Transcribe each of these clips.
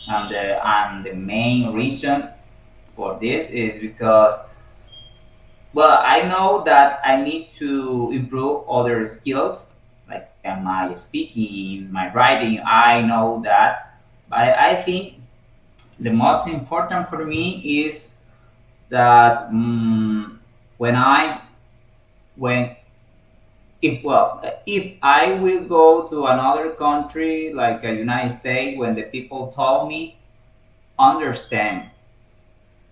And the main reason for this is because, well, I know that I need to improve other skills like my speaking, my writing. I know that, but I think the most important for me is that when I when if I will go to another country like a United States, when the people told me understand,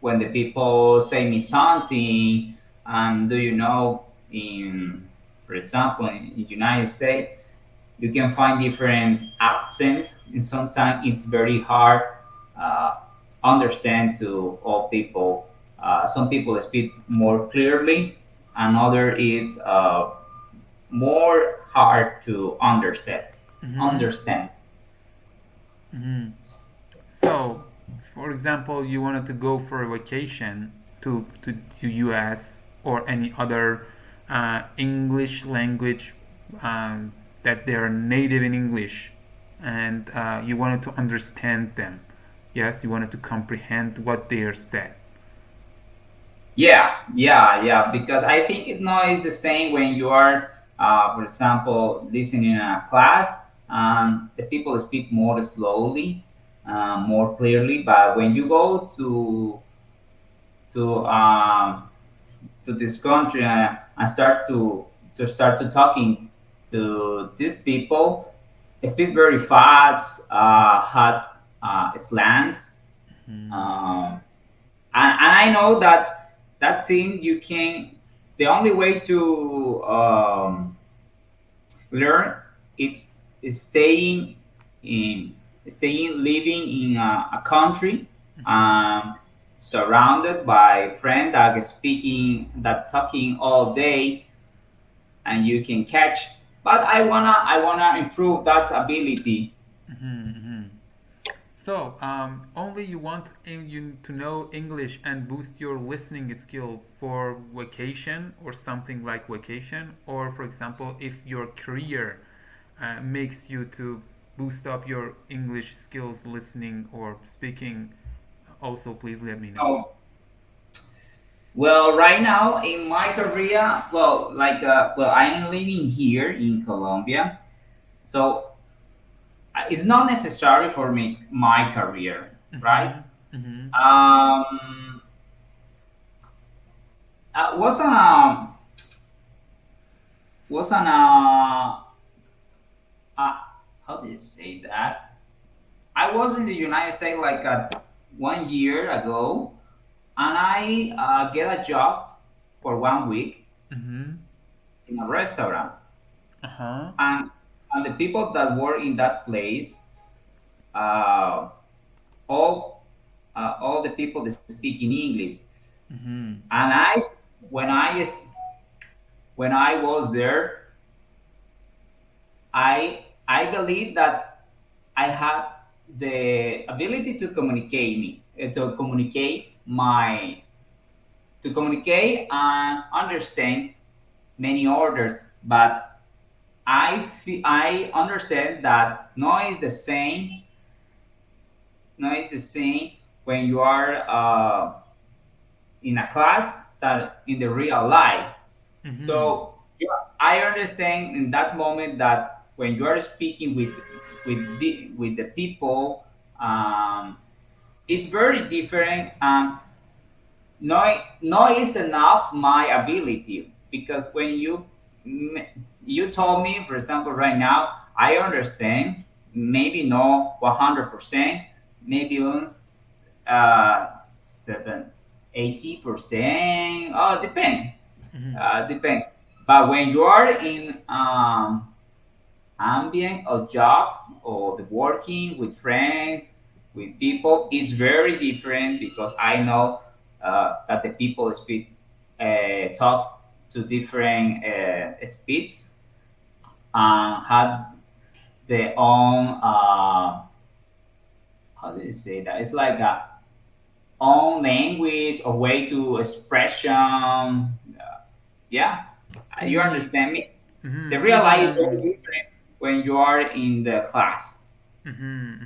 when the people say me something, and do you know, in for example in the United States you can find different accents, and sometimes it's very hard uh, understand to all people. Some people speak more clearly, and other it's more hard to understand. Mm-hmm. Understand. Mm-hmm. So, for example, you wanted to go for a vacation to US or any other English language that they are native in English, and you wanted to understand them. Yes, you wanted to comprehend what they are said. Yeah, yeah, yeah. Because I think it now is the same when you are, for example, listening in a class. The people speak more slowly, more clearly. But when you go to um, to this country and start to talking to these people, speak very fast, hot slants. Um, and I know that that thing you can. The only way to learn it's staying in staying living in a country, um, surrounded by friends that are speaking that talking all day, and you can catch. But I wanna improve that ability. Mm-hmm. So, only you want you to know English and boost your listening skill for vacation or something like vacation, or for example, if your career makes you to boost up your English skills, listening or speaking, also please let me know. Oh, well, right now in my career, I am living here in Colombia, so it's not necessary for me my career, right? Mm-hmm. Mm-hmm. Um, was was an uh, how do you say that? I was in the United States like 1 year ago, and I get a job for 1 week Mm-hmm. in a restaurant, Uh-huh. and the people that work in that place, uh, all the people that speak in English, Mm-hmm. and when I when I was there, I believe that I had the ability to communicate to communicate and understand many orders, but I understand that no is the same, no is the same when you are in a class that in the real life. Mm-hmm. So yeah, I understand in that moment that when you are speaking with the people, it's very different. No is enough my ability, because when you told me, for example, right now, I understand, maybe no 100%, maybe on 7 80%. Oh, Mm-hmm. depend. But when you are in ambient of job or the working with friends, with people, is very different, because I know that the people speak, talk to different speeds, have their own, how do you say that? It's like a own language or way to expression. Yeah, you Even understand me. The mm-hmm. real life is very Even different when you are in the class. mm-hmm.